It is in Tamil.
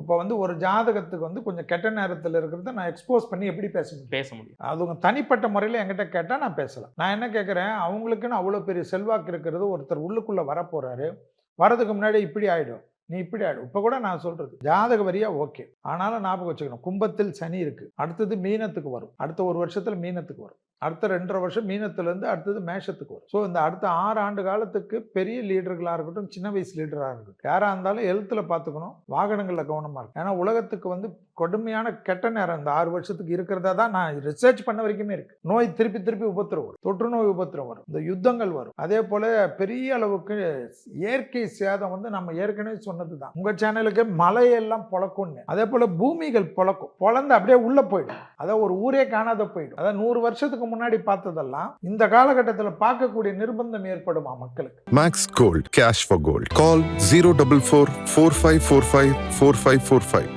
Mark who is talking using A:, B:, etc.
A: இப்போ வந்து ஒரு ஜாதகத்துக்கு வந்து கொஞ்சம் கெட்ட நேரத்தில் இருக்கிறத நான் எக்ஸ்போஸ் பண்ணி எப்படி பேச முடியும்? அதுங்க தனிப்பட்ட முறையில் என்கிட்ட கேட்டால் நான் பேசலாம். நான் என்ன கேட்குறேன், அவங்களுக்குன்னு அவ்வளோ பெரிய செல்வாக்கு இருக்கிறது, ஒருத்தர் உள்ளுக்குள்ளே வரப்போகிறாரு, வரதுக்கு முன்னாடி இப்படி ஆகிடும், நீ இப்படி ஆகிடும். இப்போ கூட நான் சொல்கிறது ஜாதக வரியா ஓகே, ஆனாலும் ஞாபகம் வச்சுக்கணும், கும்பத்தில் சனி இருக்குது, அடுத்தது மீனத்துக்கு வரும், அடுத்த ஒரு வருஷத்தில் மீனத்துக்கு வரும், அடுத்த 2.5 வருஷம் மீனத்திலேருந்து அடுத்தது மேஷத்துக்கு வரும். ஸோ இந்த அடுத்த 6 ஆண்டு காலத்துக்கு பெரிய லீடர்களாக இருக்கட்டும், சின்ன வயசு லீடராக இருக்கட்டும், யாராக இருந்தாலும் ஹெல்த்தில் பார்த்துக்கணும், வாகனங்களில் கவனமாக இருக்கும். ஏன்னா உலகத்துக்கு வந்து கடுமையான கெட்ட நேரம் இந்த 6 வருஷத்துக்கு இருக்கிறதா தான் நான் ரிசர்ச் பண்ண வரைக்குமே இருக்கு. நோய் திருப்பி உபத்திரம் வரும், தொற்று நோய் உபத்திரம் வரும், இந்த யுத்தங்கள் வரும். அதே போல பெரிய அளவுக்கு இயற்கை சேதம் வந்து நம்ம ஏற்கனவே சொன்னது தான். உங்க சேனலுக்கு மலையெல்லாம் பொழக்கும்னு, அதே போல பூமிகள் பொழக்கும், பொழந்து அப்படியே உள்ள போயிடும், அதான் ஒரு ஊரே காணாத போயிடும். அதான் 100 வருஷத்துக்கு முன்னாடி பார்த்ததெல்லாம் இந்த காலகட்டத்தில் பார்க்கக்கூடிய நிர்பந்தம் ஏற்படுமா மக்களுக்கு?
B: Max Gold, cash for gold. Call 044 4545 4545.